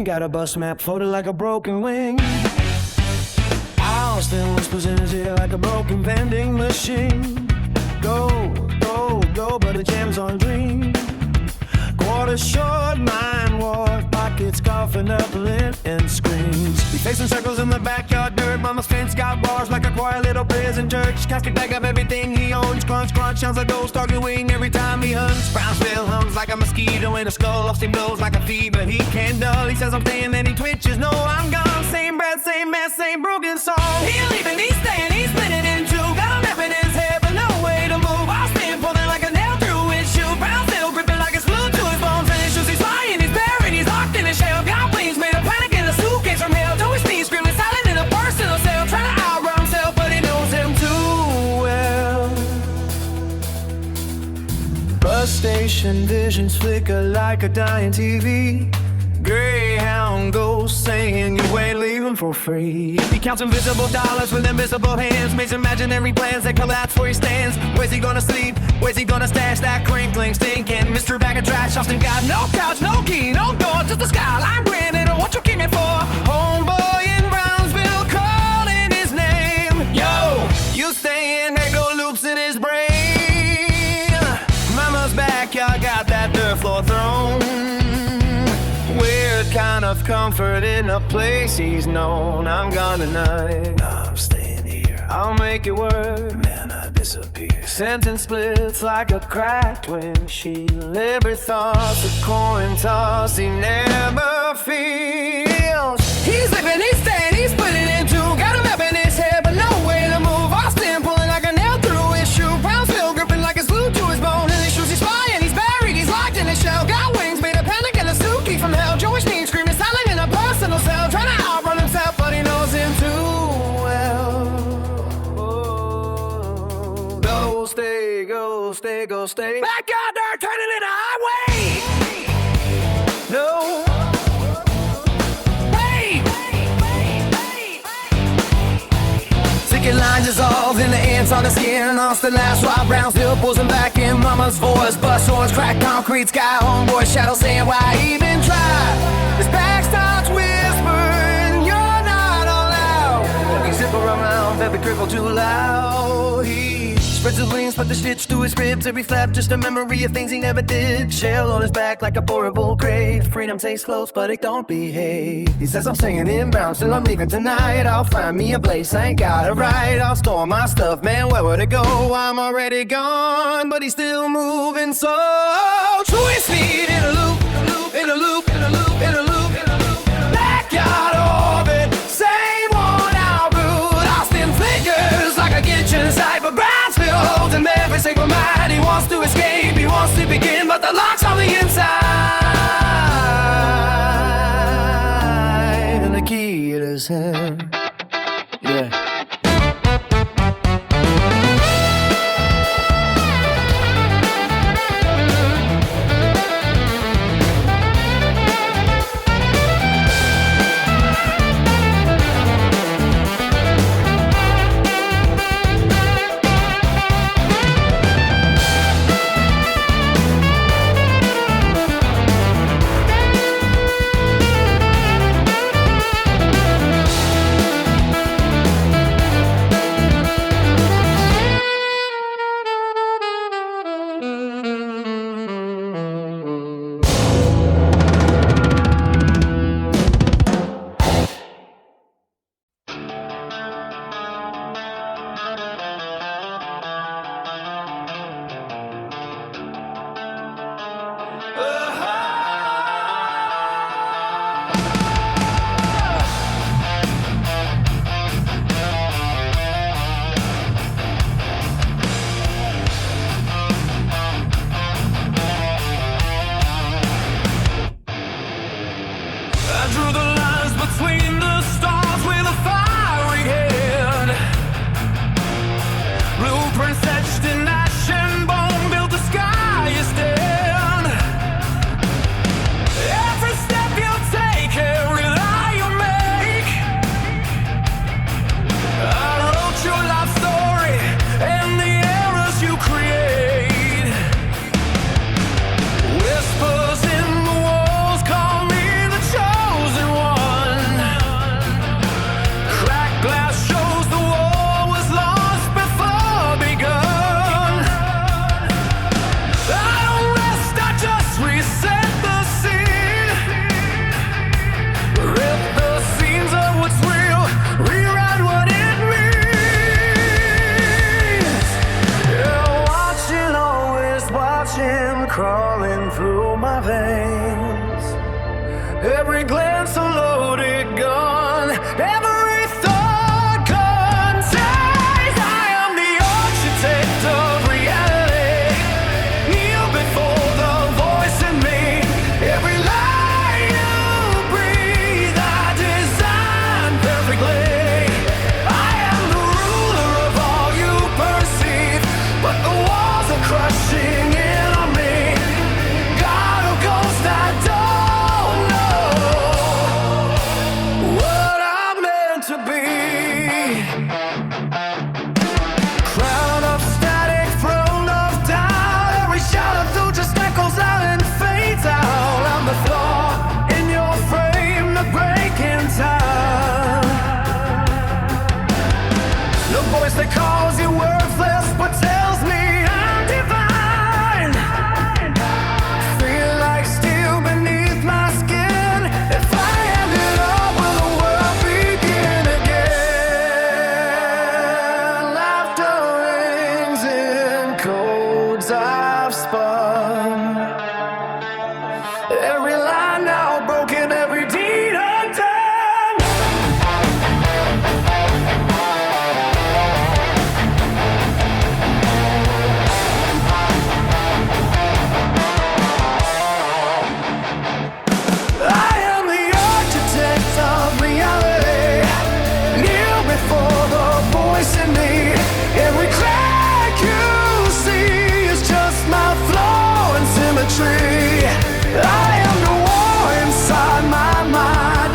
green. Got a bus map folded like a broken wing. Austin whispers in his ear like a broken vending machine. Go, go, go, but the jam's on green. Quarter short, mind warped, pockets coughing up lint and screams. We facing circles in the backyard dirt. Mama's fence got bars like a quiet little prison church. Casket bag up everything he owns. Crunch, crunch, sounds like ghost target wing every time he hunts. Brownsville hums like a mosquito in a skull. Off him blows like a fever, he can't dull. He says I'm staying, then he twitches. No, I'm gone. Same breath, same mess, same broken song. He leaving, he's staying, he's splitting in two. Got a map in his head, but no way to move. I'll stand pulling like a nail through his shoe. Brownsville gripping like it's glued to his bones and his shoes. He's flying, he's buried, he's locked in his shell. Got wings made of panic in a suitcase from hell. Joey's feet screaming silent in a personal cell. Trying to outrun himself, but he knows him too well. Bus station visions flicker like a dying TV. Greyhound ghost saying you ain't leaving for free. He counts invisible dollars with invisible hands. Makes imaginary plans that collapse where he stands. Where's he gonna sleep? Where's he gonna stash that crinkling stinking mystery bag of trash? Austin got no couch, no key, no door, just the skyline grinning. What you came in for? Homeboy in Brownsville calling his name. Yo, you staying, echo loops in his brain. Mama's backyard got that dirt floor thrown. Weird kind of comfort in a place he's known. I'm gone tonight. Nah, I'm staying here. I'll make it work. Man, I disappear. Sentence splits like a cracked windshield. Every thought's a coin toss he never feels. He's living, he's staying, he's splitting in two. Got a map in his head, but no way to move. Austin pulling like a nail through his shoe. Brownsville gripping like it's glued to his bone. And his shoes, he's flying, he's buried, he's locked in his shell. Got wings made of panic and a suitcase from hell. Joey's name screaming silent in a personal cell. Trying to outrun himself, but he knows him too well. Oh, go stay, go stay, go stay. Backyard dirt turning into highway. No. Hey. Ticket line dissolved in the ants on the skin. Lost the last while Brownsville pulls him back in. Mama's voice, bus horns, cracked concrete sky. Homeboy shadow saying why even try. His back starts whispering, you're not allowed. He zipper around, baby trickle too loud. He spreads his wings, put the stitch to his ribs. Every flap just a memory of things he never did. Shell on his back like a portable grave. Freedom tastes close, but it don't behave. He says I'm staying in Brownsville, I'm leaving tonight. I'll find me a place, I ain't got it right. I'll store my stuff, man, where would it go? I'm already gone, but he's still moving so true his feet in a loop, in a loop, in a loop, in a loop, in a loop. Backyard orbit, same worn out route. Austin flickers like a kitchen site, but Brownsville holds him every single night. He wants to escape, he wants to begin, but the lock's on the inside, and the key in his hand. Yeah.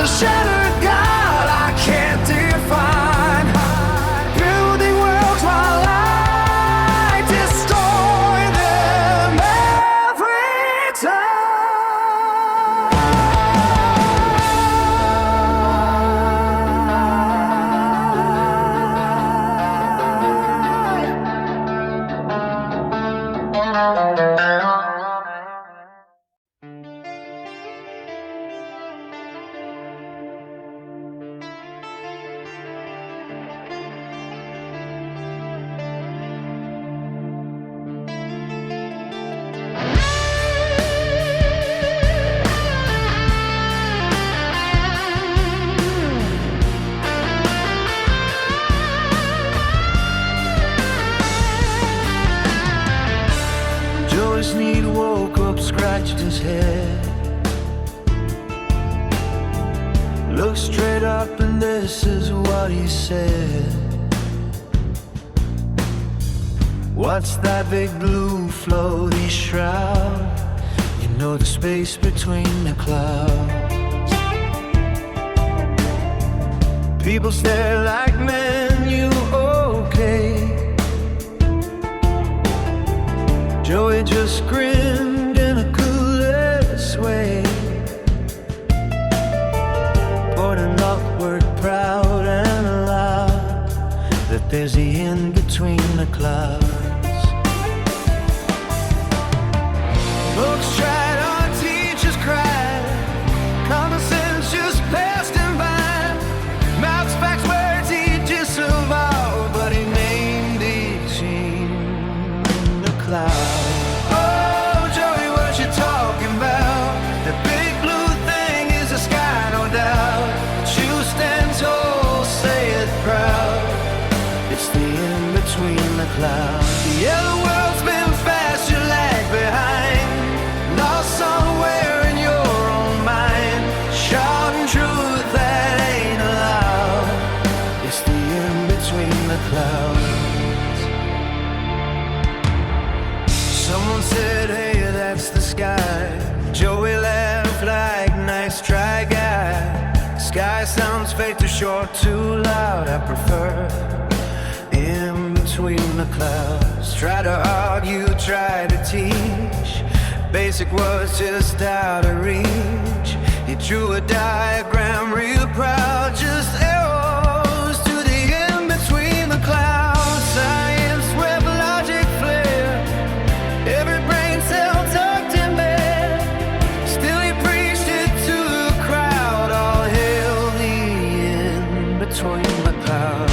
a shattered god I can't define, building worlds while I destroy them every time. Joey's need woke up, scratched his head, looked straight up, and this is what he said. What's that big blue floaty shroud? You know, the space between the clouds. People stare like, man, you okay? Joey just grinned in a coolest way, pointing upward, proud and loud, that there's the in-between the clouds. Books tried, our teachers cried, common sense just passed him by. Maths, facts, words he disavowed, but he named each in the clouds. Clouds. The other world's been fast, you lag behind, lost somewhere in your own mind, shouting truth that ain't allowed. It's the in-between the clouds. Someone said, hey, that's the sky. Joey laughed like, nice try, guy. Sky sounds fake, too short, too loud. I prefer in between the clouds. Try to argue, try to teach, basic was just out of reach. He drew a diagram real proud, just arrows to the in-between the clouds. Science, web, logic, flare, every brain cell tucked in bed. Still he preached it to the crowd, all hail the in-between the clouds.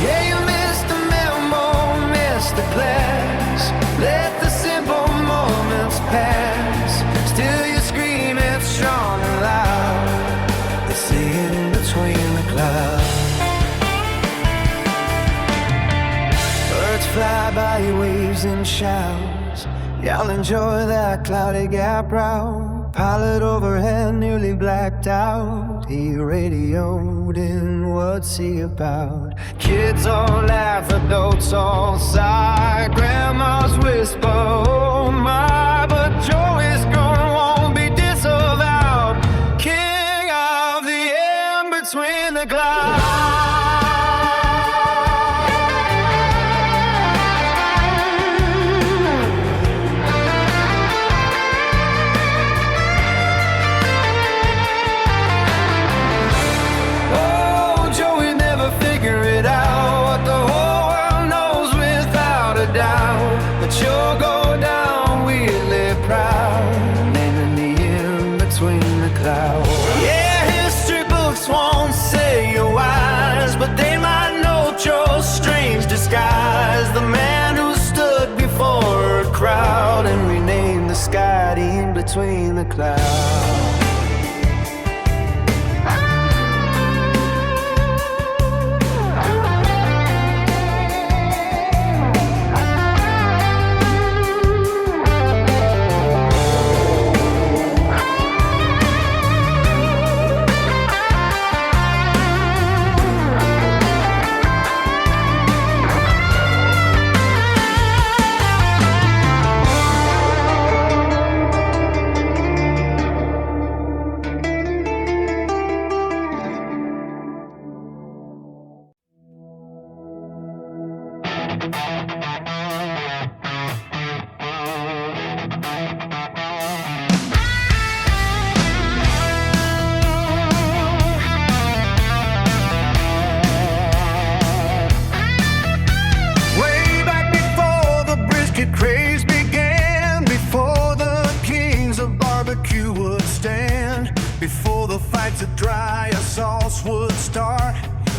Yeah, you missed the memo, missed the class. Let the simple moments pass. Still you scream it strong and loud. They see it in between the clouds. Birds fly by, waves and shouts. Y'all enjoy that cloudy gap route. Pilot overhead nearly blacked out. He radioed in, what's he about? Kids all laugh, adults all sigh. Grandma's whisper, oh my, but Joey's gone, won't be disavowed. King of the in-between the clouds. You'll go down weirdly proud, naming the in-between the clouds. Yeah, history books won't say you're wise, but they might note your strange disguise. The man who stood before a crowd and renamed the sky the in-between the clouds. Craze began before the kings of barbecue would stand. Before the fights at dry sauce would start,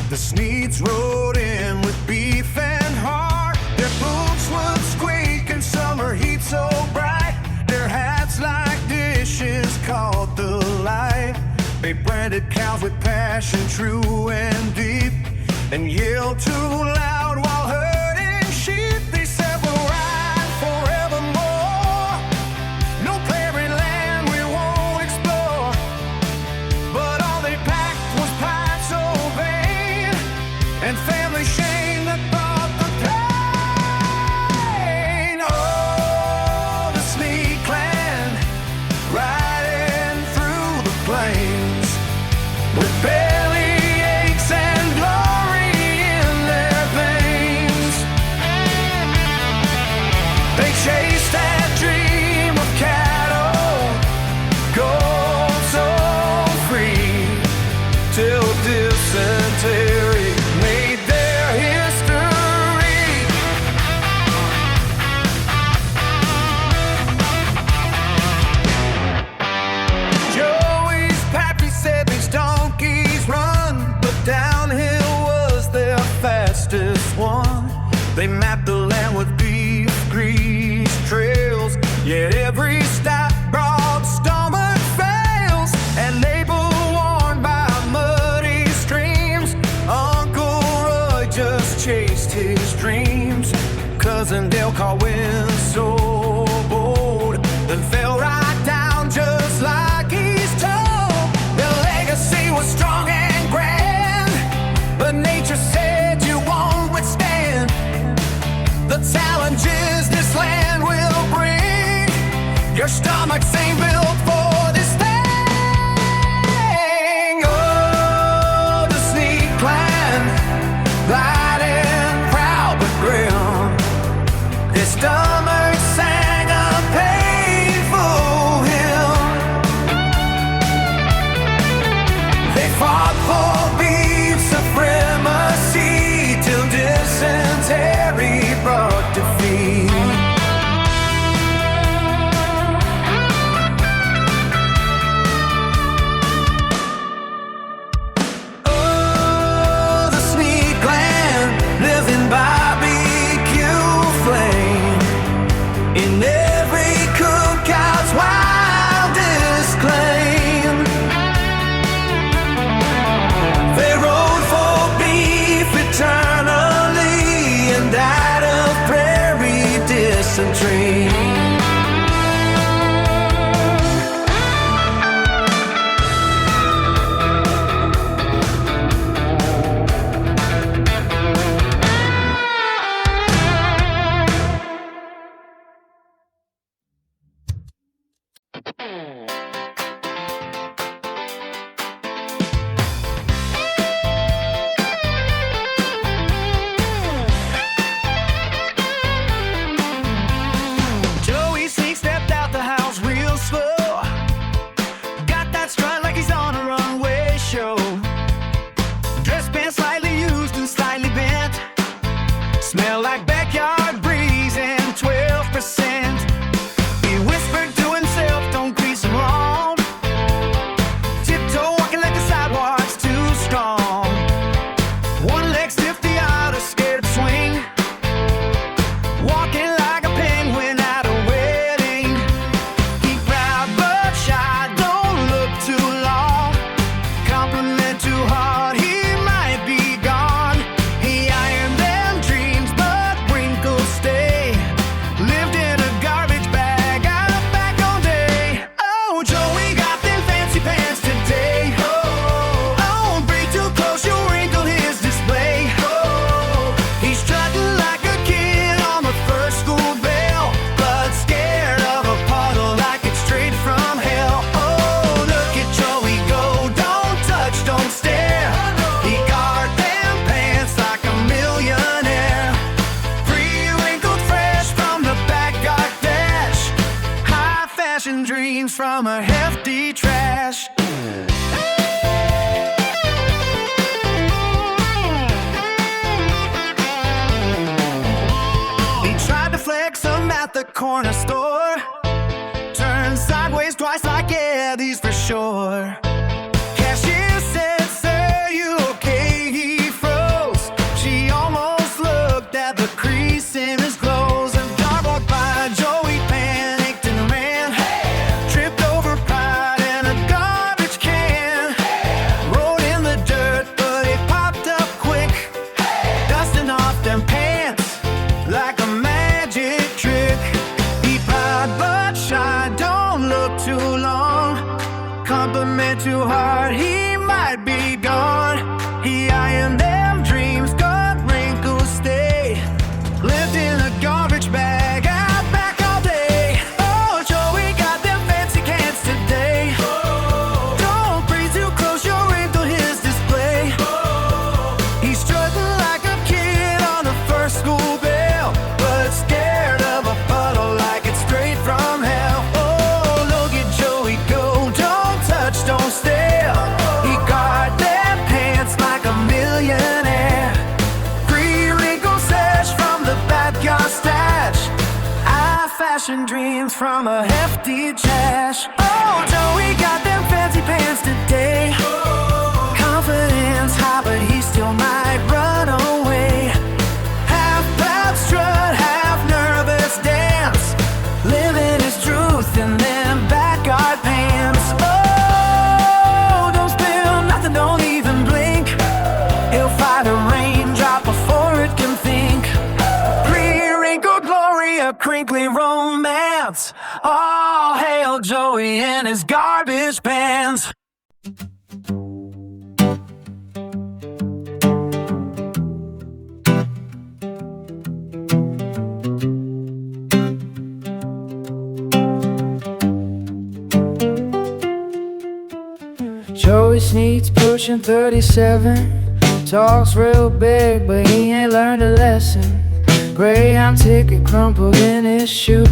the Sneeds rode in with beef and heart. Their boots would squeak in summer heat so bright. Their hats like dishes caught the light. They branded cows with passion true and deep, and yelled too loud while herding sheep. They said we'll ride forevermore. No prairie land we won't explore. But all they packed was pride so vain, and family shame that brought the pain. Oh, the Sneed clan riding through the plains with belly aches and glory in their veins. They chased that dream of cattle, gold so free, till dysentery made their history. Joey's pappy said these donkeys run, but downhill was their fastest one. They mapped the land with beef grease trails, yet every stop broad stomach fails. And label worn by muddy streams, Uncle Roy just chased his dreams. Cousin Dale caught wind so bold, then fell right down just like he's told. Their legacy was strong and grand, but nature said you won't withstand the challenges this land will bring. Your stomachs ain't built for this thing. Oh, the Sneed clan, gliding proud but grim. His stomach sang a painful hymn. They fought for beef supremacy till dysentery brought defeat. Oh, the Sneed clan living barbecue flame in every cookout's wildest claim. They rode for beef eternally and died of prairie dysentery. corner store. Turned sideways twice like, yeah, these for sure. Cashier said, sir, you okay? He froze. She almost looked at the crease in his clothes. A dog walked by, Joey panicked and ran. Tripped over pride in a garbage can. Rolled in the dirt, but it popped up quick. Dusting off them pants like a magic trick. He cried but shy, don't look too long. Compliment too hard, he might be gone. He eyeing them dreams, got wrinkles stay. Lived in a garbage bag, out back all day. Oh, Joey got them fancy cans today. Don't breathe too close, you'll wrinkle his display. He's strutting like a kid on the first school bell, but scared of a puddle like it's straight from hell. Oh, look at Joey go, don't touch, don't stare. He got them pants like a millionaire. Free wrinkle sash from the backyard stash. I fashion dreams from a hefty trash. Oh, Joey got them fancy pants today. Confidence high, but he still might run away. Half proud strut, half nervous dance. Living his truth in them backyard pants. Oh, don't spill nothing, don't even blink. He'll fight a raindrop before it can think. Pre-wrinkled glory, a crinkly romance. All hail Joey in his garbage pants. Joey sneaks pushing 37. Talks real big, but he ain't learned a lesson. Greyhound ticket crumpled in his shoe.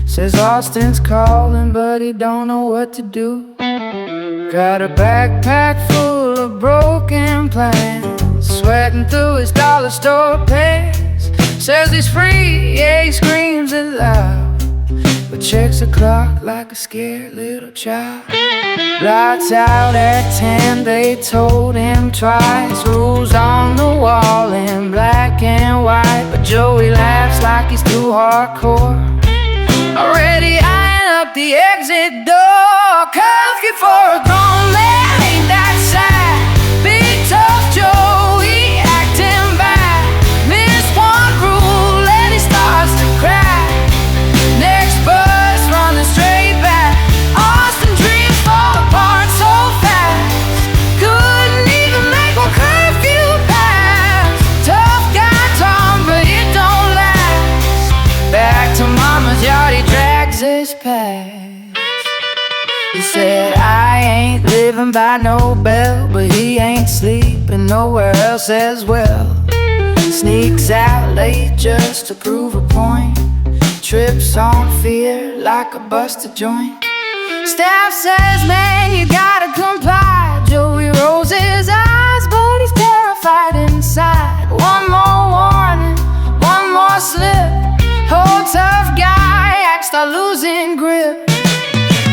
Says Austin's calling, but he don't know what to do. Got a backpack full of broken plans, sweating through his dollar store pants. Says he's free, yeah, he screams it loud, but checks the clock like a scared little child. Lights out at 10, they told him twice. Rules on the wall in black and white, but Joey laughs like he's too hardcore. Already eyeing up the exit door. Curfew for a grown man, ain't that sad? Big tough Joey acting bad. Missed one rule and he starts to crack. Next bus running straight back. Austin dreams fall apart so fast. Couldn't even make one curfew pass. Tough guy Tom, but it don't last. Back to mama's yard, he drags his past. He said, I ain't living by no bell, but he ain't sleeping nowhere else as well. Sneaks out late just to prove a point. Trips on fear like a busted joint. Staff says, man, you gotta comply. Joey rolls his eyes, but he's terrified inside. One more warning, one more slip. Whole tough guy acts start losing grip.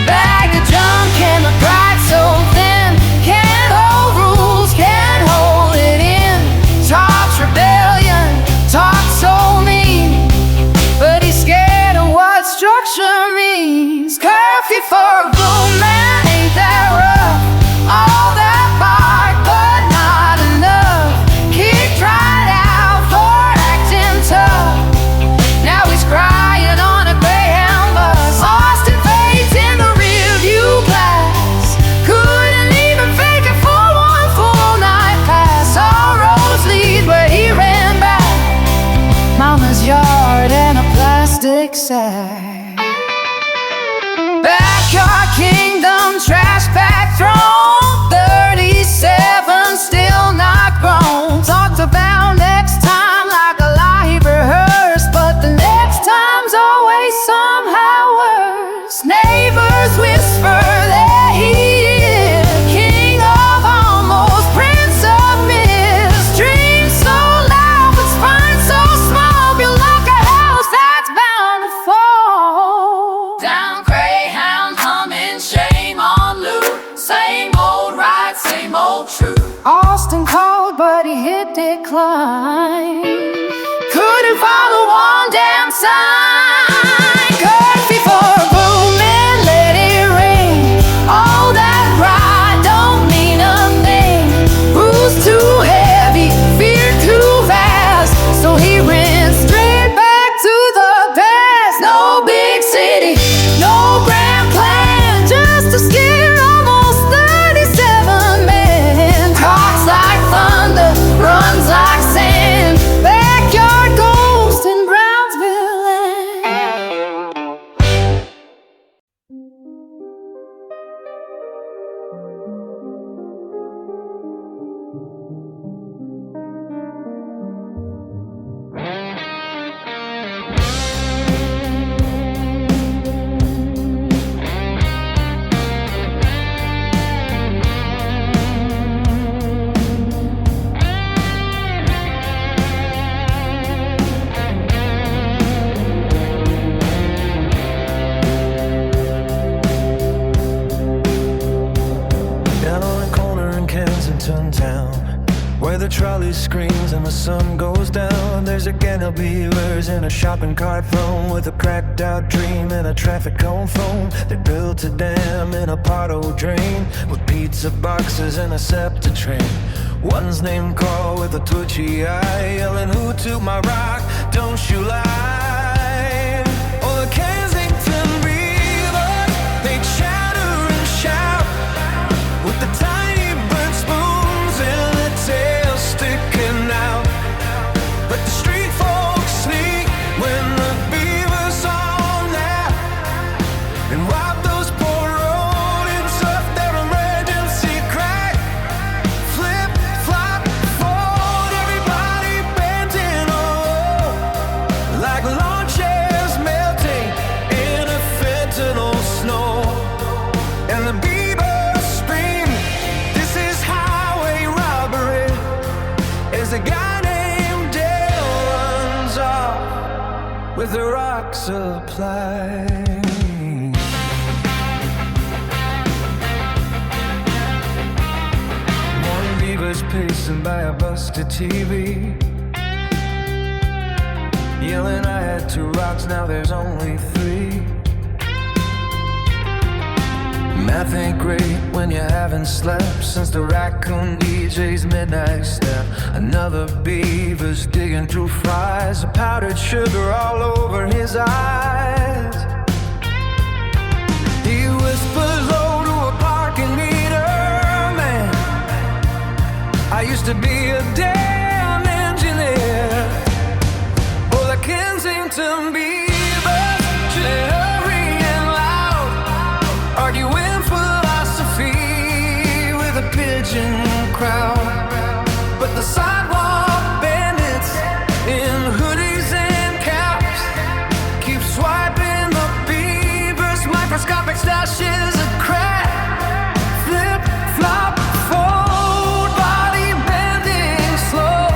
Bag of junk and the pride so thin. Can't hold rules, can't hold it in. Talks rebellion, talks so mean, but he's scared of what structure means. Curfew for a blue man, ain't that rough? All that bark, but but he hit decline. Couldn't follow one damn sign. Curfew for a boom and let it rain. All that pride don't mean a thing. Bruise too heavy, fear too fast, so he ran straight back to the past. No big city, no grand plan, just a scared almost 37 man. Talks like thunder, runs like sand, backyard ghost in Brownsville land. Down on the corner in Kensington town, where the trolley screams and the sun goes down, there's a gang of beavers in a shopping cart thrown with a cracked out dream and a traffic cone phone. They built a dam in a pothole drain with pizza boxes and a septic train. One's named Carl with a twitchy eye, yelling, "Who took my rock? Don't you lie." Oh, the Kensington beavers, they chatter and shout with the tiny burnt spoons and the tail sticking out. But the street folks sneak when the beavers all nap and wipe those poor rodents off their emergency crack. Flip, flop, fold, everybody bent in a row like lawn chairs melting in a fentanyl snow. And the beavers scream, "This is highway robbery," as a guy named Dale runs off with a rock supply. One beaver's pacing by a busted TV, yelling, "I had 2 rocks, now there's only 3. Math ain't great when you haven't slept since the raccoon DJ's midnight step. Another beaver's digging through fries, a powdered sugar all over his eyes. He whispers low to a parking meter, "Man, I used to be a damn engineer." Oh, the Kensington beavers, they're hurrying loud, arguing philosophy with a pigeon crowd. But the sidewalk bandits in hoodies and caps keep swiping the beavers' microscopic stashes of crack. Flip, flop, fold, body bending slow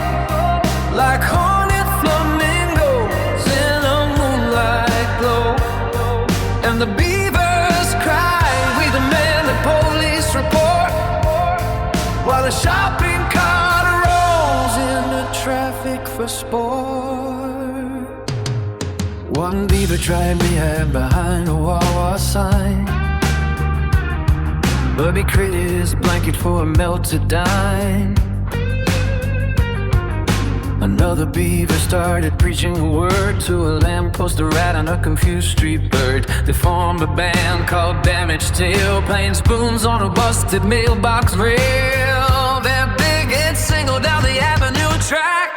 like hornet flamingos in a moonlight glow. And the beavers cry, "We demand a police report," while the shopping cart rolls into traffic for sport. One beaver tried me hide behind a Wawa sign, but he traded his blanket for a melted dime. Another beaver started preaching a word to a lamppost, a rat, and a confused street bird. They formed a band called Damaged Tail, playing spoons on a busted mailbox rail. They're big and single down the avenue track.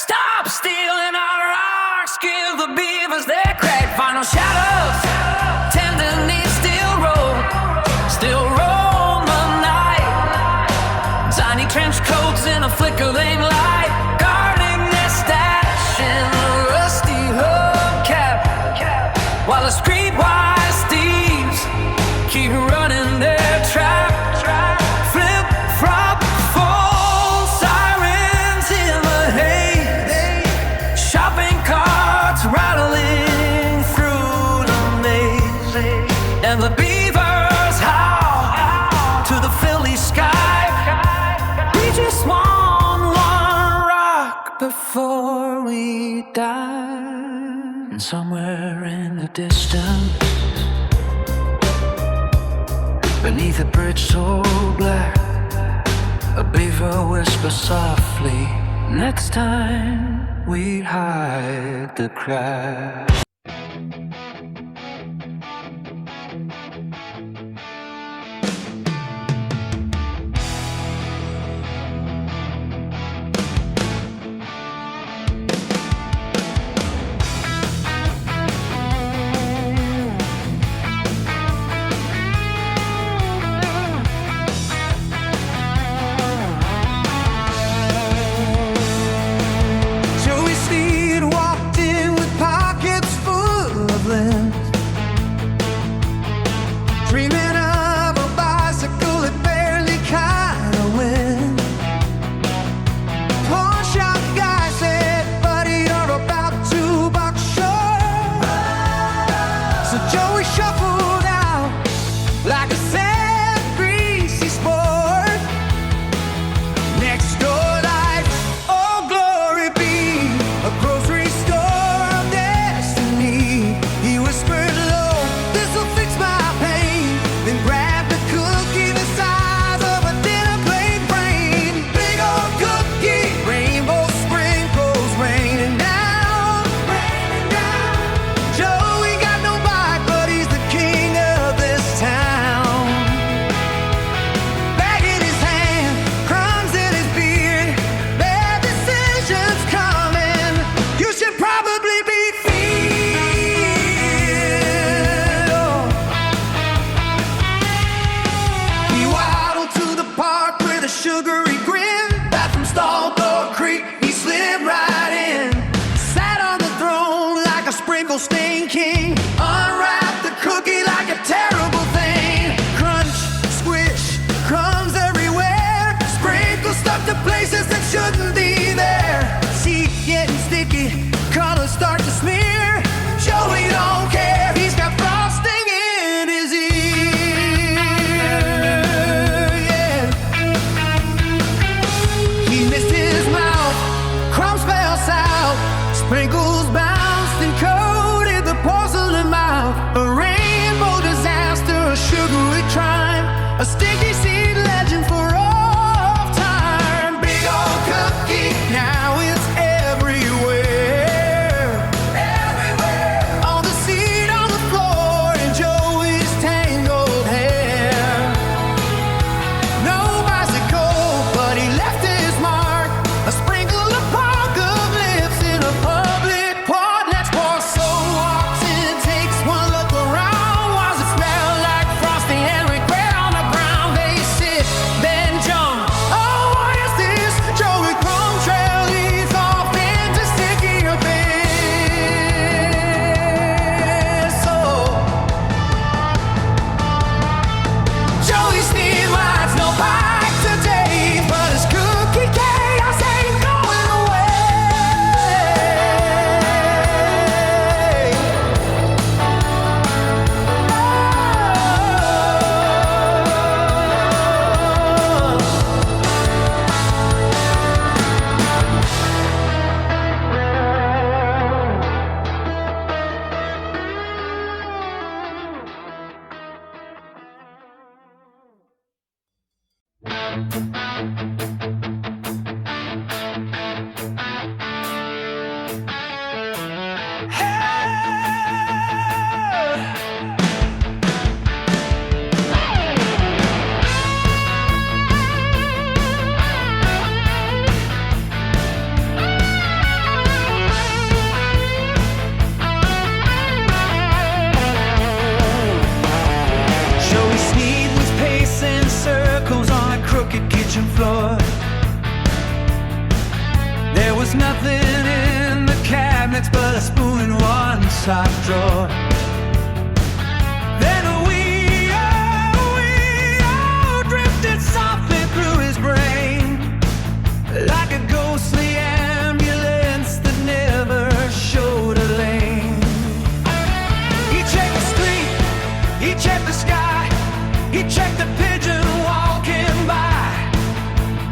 Stop stealing our rocks, give the beavers their crack. Final shadows, tendon knees still roam the night. Tiny trench coats in a flickering light, guarding their stash in a rusty hubcap, while the streetwise thieves keep running their trap. Flip, flop, fold, sirens in the haze, shopping carts rattling through the maze, and the beavers howl to the Philly sky. We just want before we die. And somewhere in the distance, beneath a bridge so black, a beaver whispers softly, next time we hide the crack.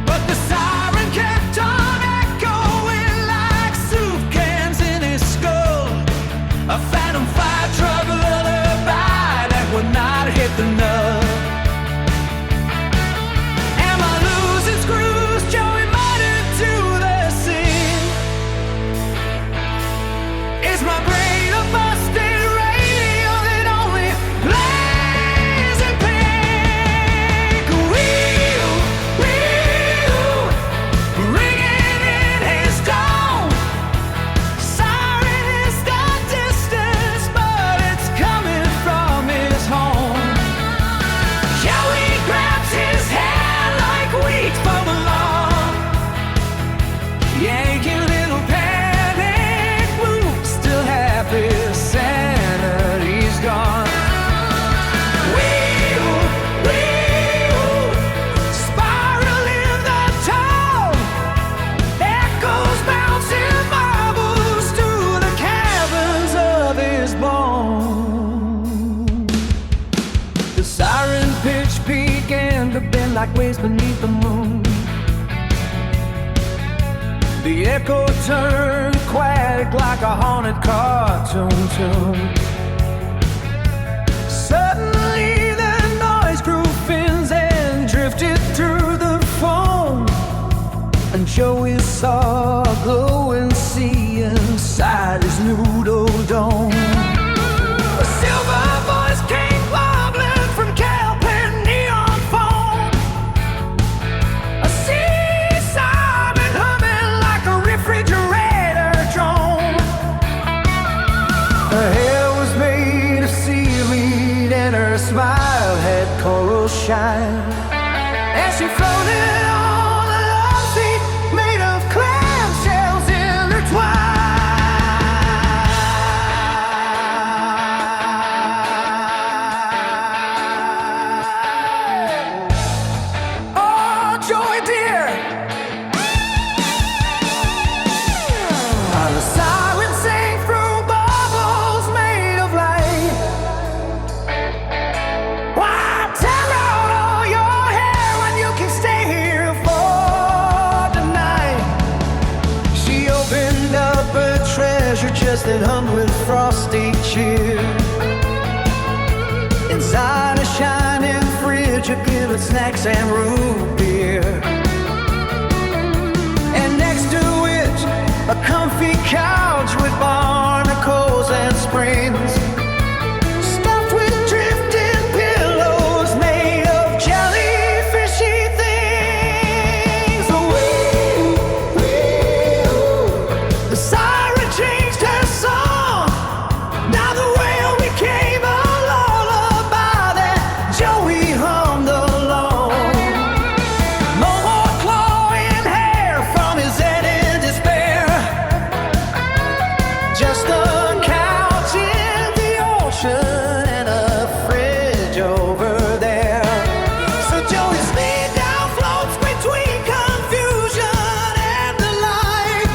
But the siren kept on echoing ways beneath the moon. The echo turned quiet like a haunted cartoon tune. Suddenly the noise grew fins and drifted through the phone, and Joey saw a glowing sea inside his noodle dome. A silver voice came wobbling from Calpin neon phone. A sea siren humming like a refrigerator drone. Her hair was made of seaweed and her smile had coral shine. And she floated on a love seat made of clamshells intertwined. Oh, Joey dear, how the siren sang through bubbles made of light. Why tear out all your hair when you can stay here for tonight? She opened up a treasure chest that hung with frosty cheer. Inside a shining fridge, a bit of snacks and root beer. And next to it, a comfy couch with barnacles and springs, stuffed with drifting pillows made of jellyfishy things. The siren changed her song. Now the wail became a lullaby that Joey hummed along. No more clawing hair from his head in despair. Just a couch in the ocean and a fridge over there. So Joey's lean down floats between confusion and delight,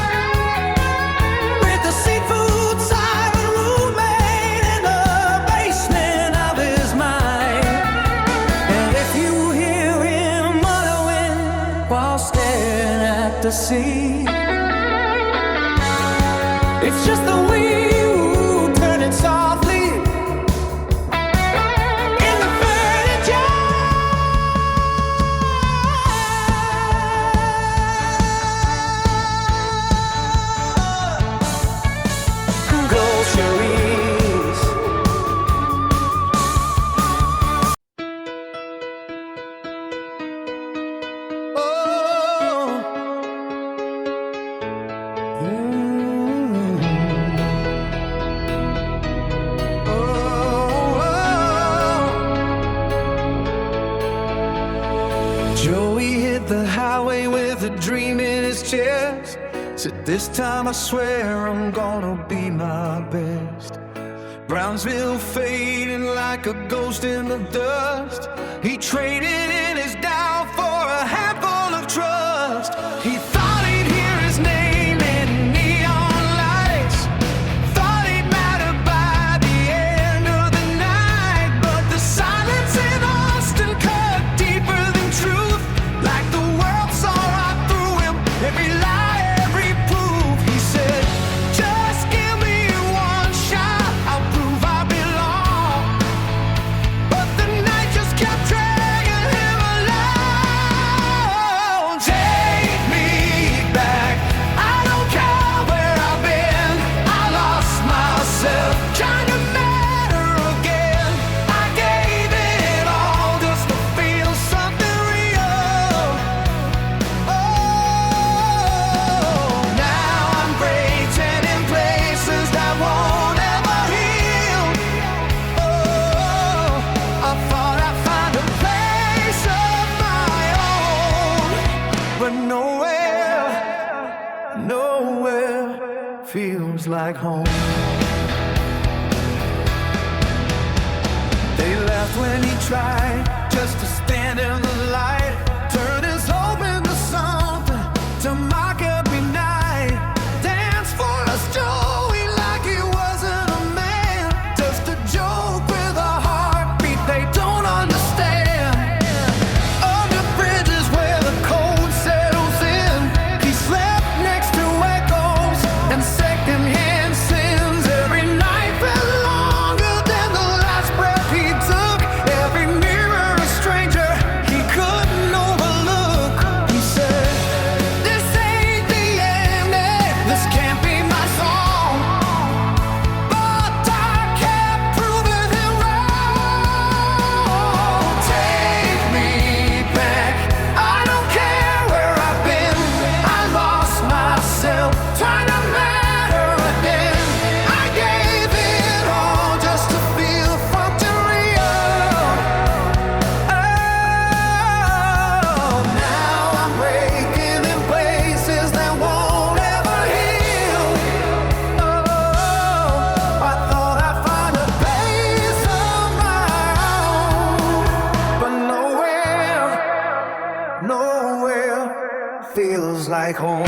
with the seafood siren roommate in the basement of his mind. And if you hear him muttering while staring at the sea, it's just the wheel turning softly in the furniture. Gold cherries. Oh. Joey hit the highway with a dream in his chest. Said, this time I swear I'm gonna be my best. Brownsville fading like a ghost in the dust. He traded in his doubt for a handful of trust. He thought he'd hear his name in neon lights, thought he'd matter by the end of the night. But the silence in Austin cut deeper than truth, like the world saw right through him. Every lie, every proof. He said, just give me one shot, I'll prove I belong. But the night just kept dragging him along. Take me back, I don't care where I've been. I lost myself trying to matter again. I gave it all just to feel something real. Oh, now I'm breaking in places that won't ever heal. Oh, I thought I'd find a place of my own, but nowhere feels like home. They left when he tried just to stand in the light, turn his hope into something to mock every night. Dance for us, Joey, like he wasn't a man, just a joke with a heartbeat they don't understand. Under prison like home.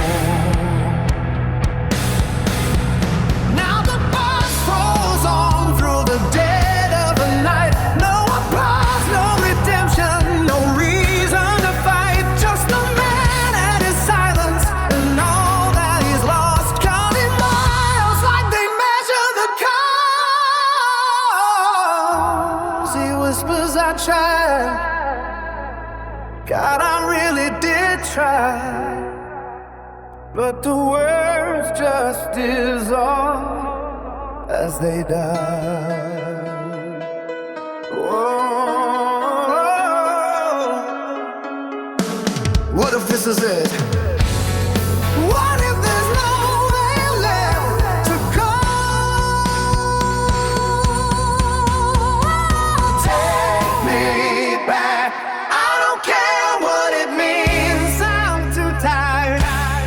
Now the bus rolls on through the dead of the night. No applause, no redemption, no reason to fight. Just the man and his silence and all that he's lost. Counting miles like they measure the cost. He whispers, I tried. God, I really did try, but the words just dissolve as they die. Whoa. What if this is it? What if there's nowhere left to go? Take me back. I don't care what it means. I'm too tired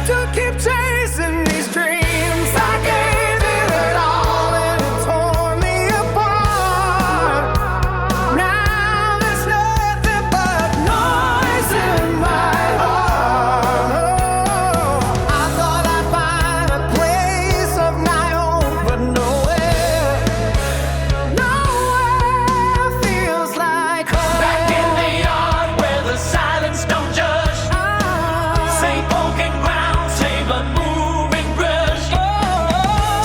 to keep chasing these dreams. I gave it all and it tore me apart. Now there's nothing but noise in my heart. I thought I'd find a place of my own, but nowhere feels like home. Back in the yard where the silence don't judge. Same broken ground, same unmoving brush.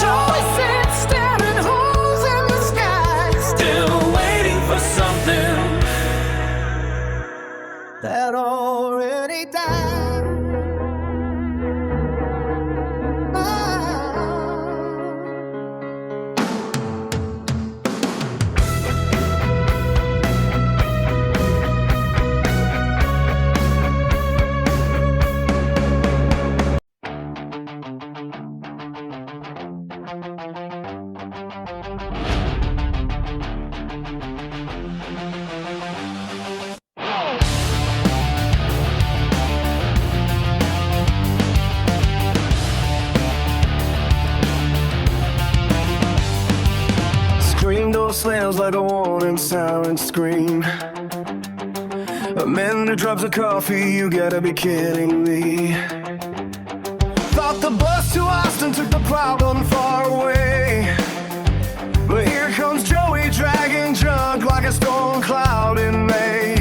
Joey sits staring holes in the sky, Still waiting for something. that already died. Screen door slams like a warning siren scream. Aminda drops a coffee, you gotta be kidding me. Thought the bus to Austin took the problem far away, but here comes Joey dragging junk like a storm cloud in May.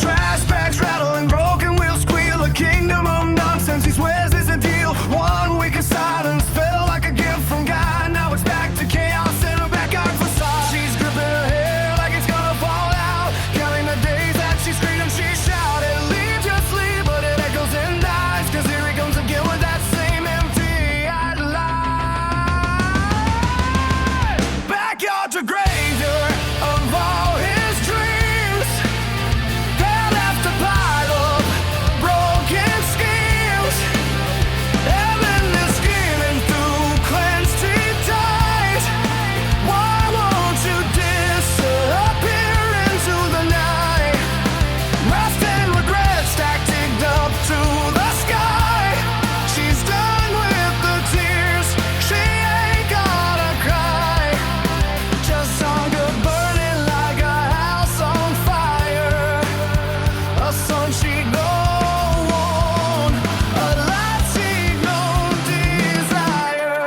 Trash bags rattle and broken wheels squeal, a kingdom of nonsense. He swears it's a deal. 1 week of silence felt like a gift from God. Now it's back to chaos and a backyard facade. She's gripping her hair like it's gonna fall out, counting the days that she screamed and she shouted, leave, just leave, but it echoes and dies, cause here he comes again with that same empty-eyed lie. Backyard's a graveyard of all his dreams. They're left a pile of broken schemes. Evan is scheming through clenched teeth tight. Why won't you disappear into the night? Rust and regret stacked up to the sky. She's done with the tears, she ain't gonna cry. Just hunger burning like a house on fire. A sun she don't want, a light she don't desire.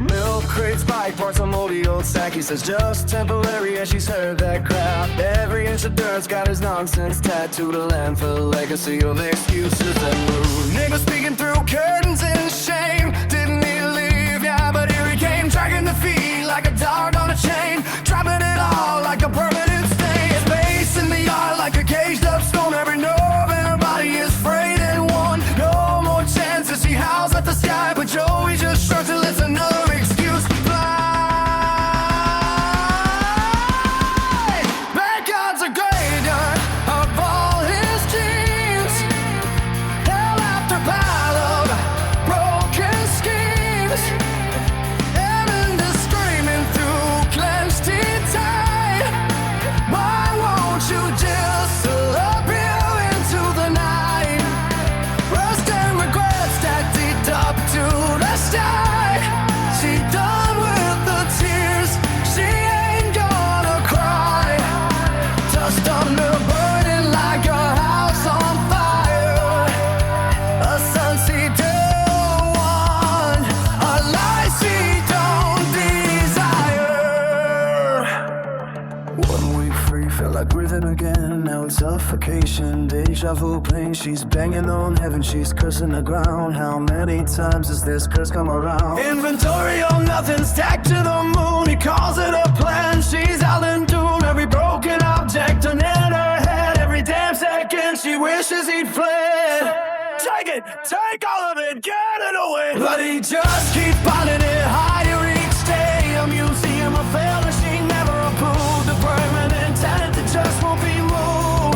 Milk crates, bike parts, a moldy old sack. He says just temporary, and she's heard that crap. Every inch of dirt's got his nonsense tattooed, a landfill legacy of excuses and rude. Nigga speaking through curtains in shame. Didn't need to leave, yeah, but here he came, dragging the feet like a dog on a chain, dropping it all like a permanent stain. Space in the yard like a caged up stone. Every nerve in her body is frayed and worn. No more chances, she howls at the sky, but Joey just shrugs and lets another excuse fly. Backyard's a graveyard of all his dreams. Hell after Revelation, deja vu pain. She's banging on heaven, she's cursing the ground. How many times has this curse come around? Inventory on nothing, stacked to the moon. He calls it a plan, she's out in doom. Every broken object done in her head. Every damn second she wishes he'd fled. Take it, take all of it, get it away. But he just keeps piling it higher each day. A museum of failure she never approved. A permanent tenant that just won't be moved.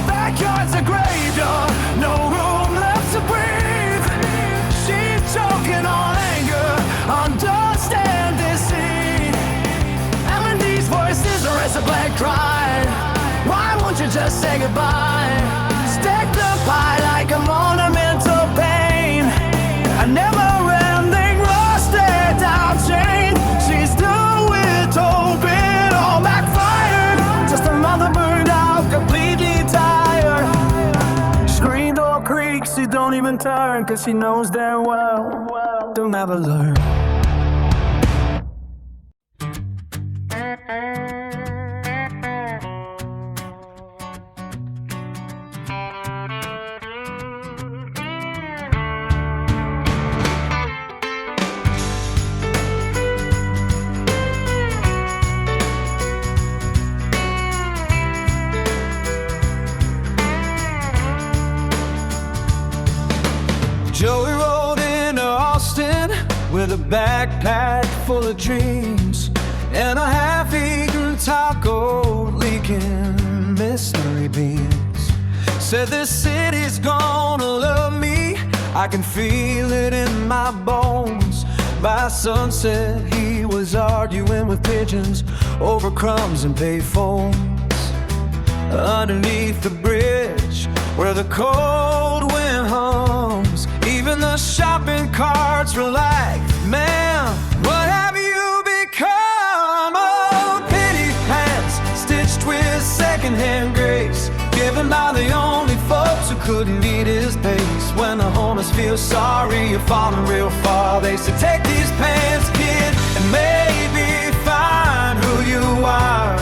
Backyard's a graveyard, no room left to breathe. She's choking on anger, understand this scene. Aminda's voices are as a black cry. Why won't you just say goodbye? Stack the pie like a monumental pain. A never-ending rusted out chain. She's through with hope, it all backfired. Just a mother burned out, completely tired. Screen door creaks, she don't even turn, cause she knows damn well they'll never learn. Joey rode into Austin with a backpack full of dreams and a half-eaten taco leaking mystery beans. Said this city's gonna love me, I can feel it in my bones. By sunset he was arguing with pigeons over crumbs and payphones. Underneath the bridge where the cold wind hums, even the shopping carts were like, man, what have you become? Oh, pity pants stitched with secondhand grace, given by the only folks who couldn't meet his pace. When the homeless feel sorry, you're falling real far. They say take these pants, kid, and maybe find who you are.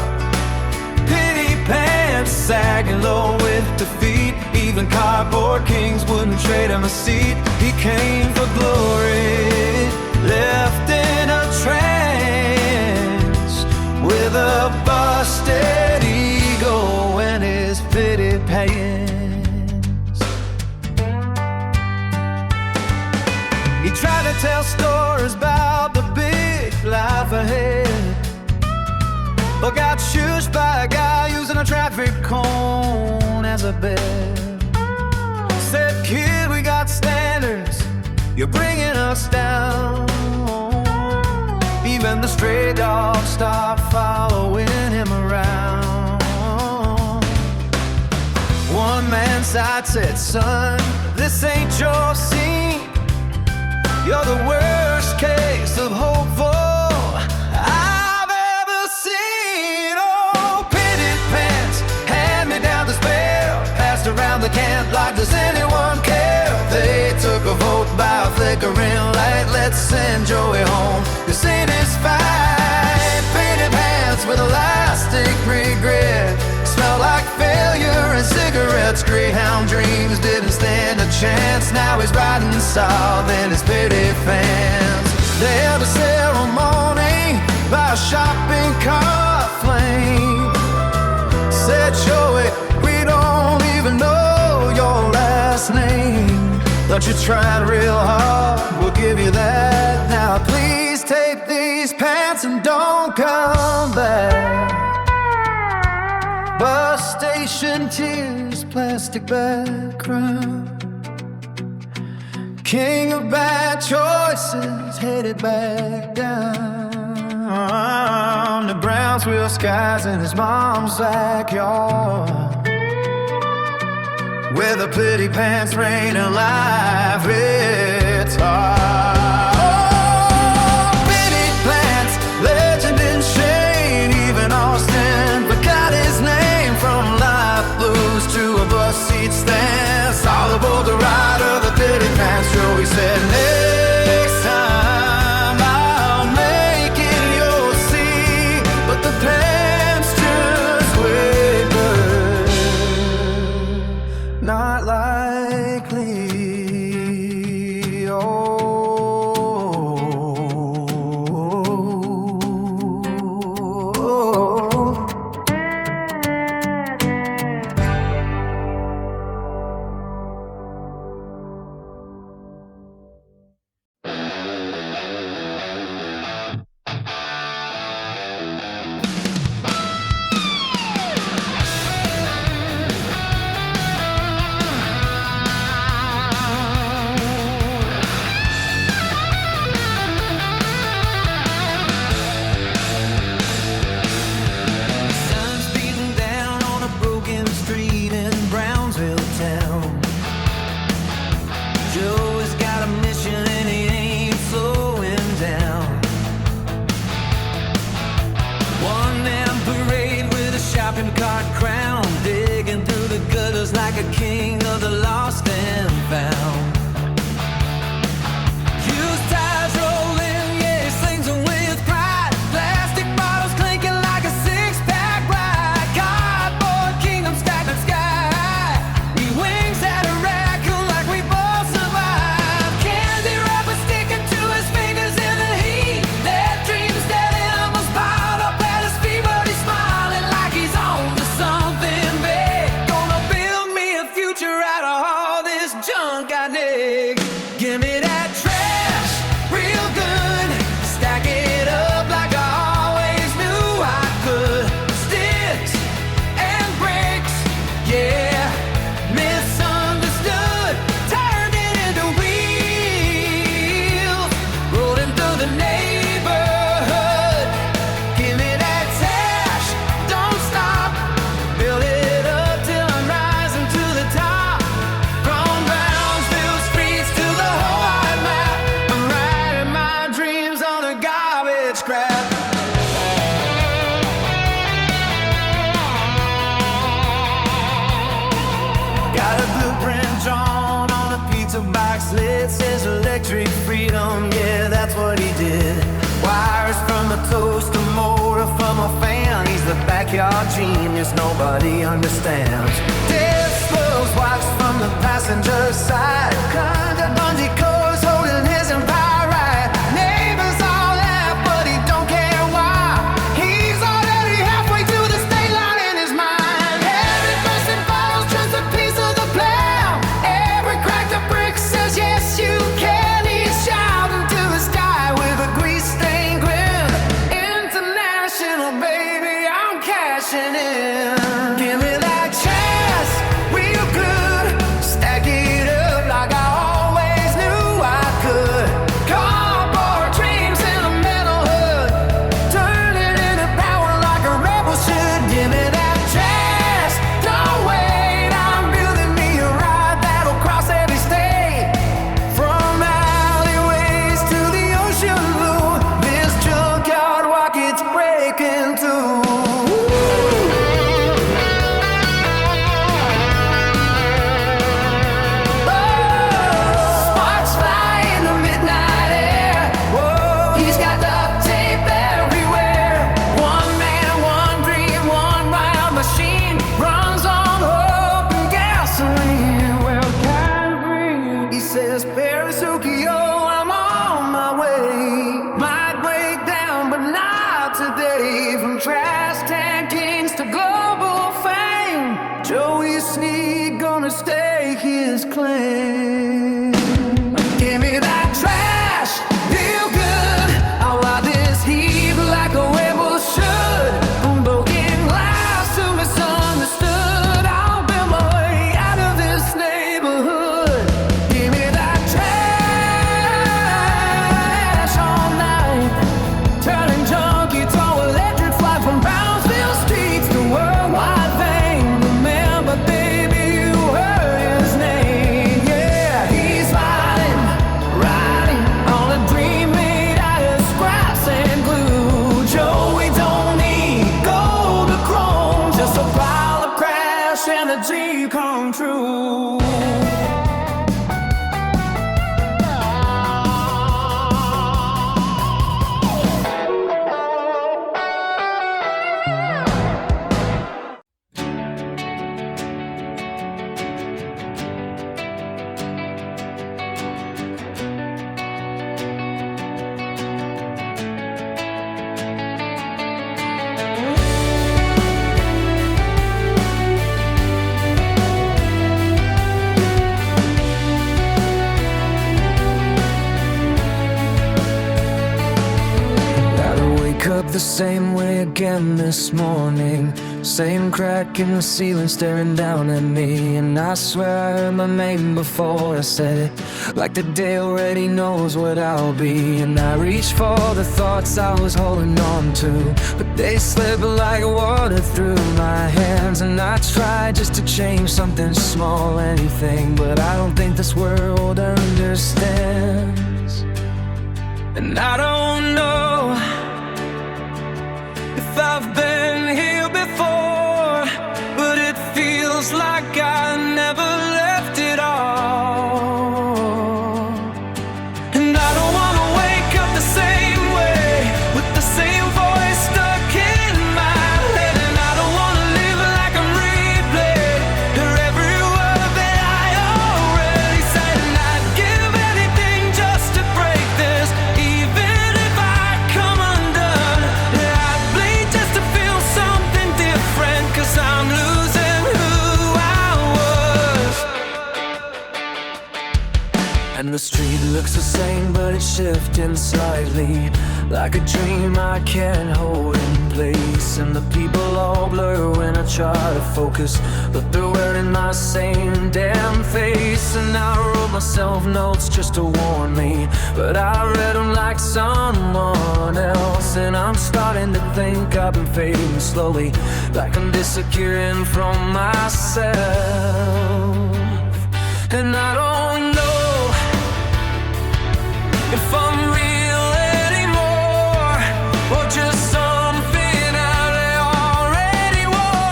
Pity pants sagging low with defeat. Even cardboard kings wouldn't trade him a seat. He came for glory, left in a trance, with a busted ego and his pity pants. He tried to tell stories about the big life ahead, but got shushed by a guy using a traffic cone as a bed. Said, kid, we got standards, you're bringing us down. Even the stray dogs stop following him around. One man side said, son, this ain't your scene. You're the worst case of hopeful I've ever seen. Oh, pity pants, hand me down the spare, passed around the camp like does anyone care? They took a vote by a flickering light. Let's send Joey home, this ain't his fight. Pity pants with elastic regret, smell like failure and cigarettes. Greyhound dreams didn't stand a chance. Now he's riding south in his pity fans. They held a ceremony by a shopping cart flame. Said, Joey, we don't even know your last name, but you tried real hard, we'll give you that. Now please take these pants and don't come back. Bus station tears, plastic background. King of bad choices, headed back down to Brownsville skies in his mom's backyard, where the pity pants rain and life, it's hard. Oh, pity pants, legend in shade. Even Austin forgot his name. From life blues to a bus seat stance, all aboard the ride of the pity pants. Joey said, next time I'll make it, you'll see. But the pants just wavered. Joey's got a mission and he ain't slowing down. One man parade with a shopping cart crown, digging through the gutters like a king of the lost and found. Used tires rolling, yeah, he slings them with pride. Plastic bottles clinking like a six-pack ride. Cardboard kingdom stacked in sky. We wings at a raccoon like we both survived. Candy wrapper sticking to his fingers in the heat. That dream's dead and almost piled up at his feet, but he's smiling like he's on to something big. Gonna build me a future out of all this junk I dig. Give me that trash, real good. Stack it up like I always knew I could. Sticks and bricks, yeah. Misunderstood, turned it into wheels. Rolling through the neighborhood. Give me that cash, don't stop. Build it up till I'm rising to the top. From Brownsville streets to the whole wide map. I'm writing my dreams on a garbage scrap. Got a blueprint drawn on a pizza box lid. Says electric freedom, yeah, that's what he did. Wires from a toaster motor from a fan. He's the backyard genius nobody understands. Tesla's watch from the passenger side. Kinda bungee cords holding his empire right. Neighbors all laugh, but he don't care why. He's already halfway to the state line in his mind. Every person follows just a piece of the plan. Every cracked up brick says yes you can. He's shouting to the sky with a grease-stained grin. International, baby, I'm cashing in. Give me that chance, real good. Stack it up like I always knew I could. Cardboard dreams in a metal hood. Turn it into power like a rebel should. Give me that chance, don't wait. I'm building me a ride that'll cross every state. From alleyways to the ocean blue. This junkyard walk, it's breaking through. Sparks fly in the midnight air. He's got duct tape everywhere. One man, one dream, one wild machine. Runs on hope and gasoline. Well, can't breathe. He says, Paris, Tokyo, I'm on my way. Might break down, but not today. From trash can kings to global fame, Joey Sneak gonna stake his claim. Give me that trash, feel good. I'll ride this heat like a rebel should. From broken glass to misunderstood, I'll build my way out of this neighborhood. Give me that trash all night. Turning junkie to electric fly from Brownsville streets to worldwide fame. Remember, baby, you heard his name. Yeah, he's riding, riding on a dream made out of scraps and glue. Joey don't need gold or chrome, just a pile of crash and a dream come true. Up the same way again this morning. Same crack in the ceiling staring down at me. And I swear I heard my name before I said it, like the day already knows what I'll be. And I reach for the thoughts I was holding on to, but they slip like water through my hands. And I try just to change something small, anything, but I don't think this world earned understands. And I don't know if I've been here before, but it feels like I never left it all. And I don't wanna wake up the same way, with the same voice stuck in my head. And I don't wanna live like I'm replayed, hear every word that I already said. And I'd give anything just to break this, even if I come undone. I'd bleed just to feel something different, 'cause I'm losing who I was. And the street looks the same, but it's shifting slightly, like a dream I can't hold in place. And the people all blur when I try to focus, but they're wearing my same damn face. And I wrote myself notes just to warn me, but I read them like someone else. And I'm starting to think I've been fading slowly, like I'm disappearing from myself. And I don't know if I'm real anymore, or just something I already won.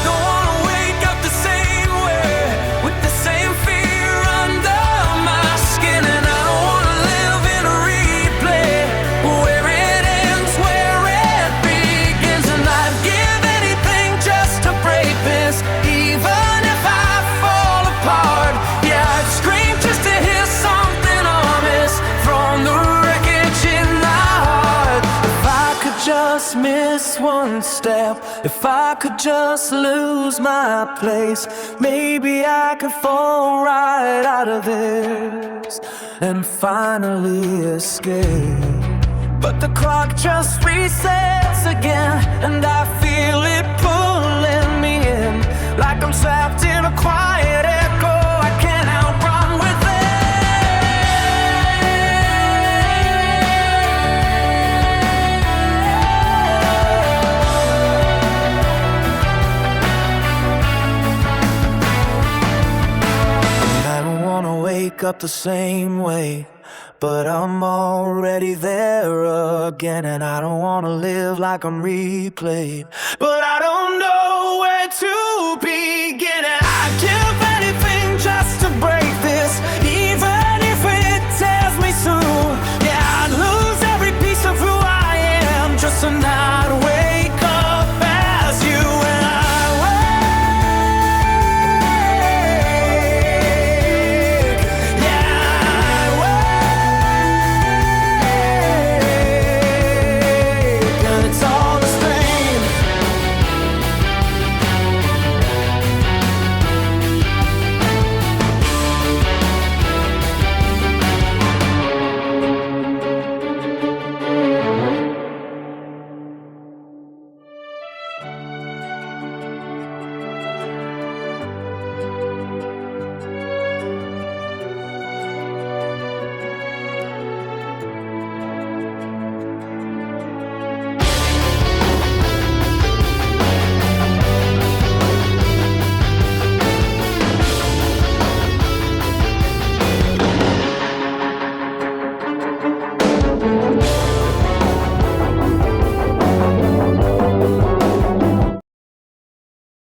Don't wanna wake up the same way, with the same fear under my skin. And I don't wanna live in a replay, where it ends, where it begins. And I'd give anything just to break this, even if I fall apart. Yeah, I'd scream just to hear something honest from the wreckage in my heart. If I could just miss one step, if I could just lose my place, maybe I could fall right out of this and finally escape. But the clock just resets again, and I feel it pulling me in, like I'm trapped in a quiet echo I can't outrun with it. And I don't wanna wake up the same way, but I'm already there again. And I don't wanna live like I'm replayed, but I don't know where to begin.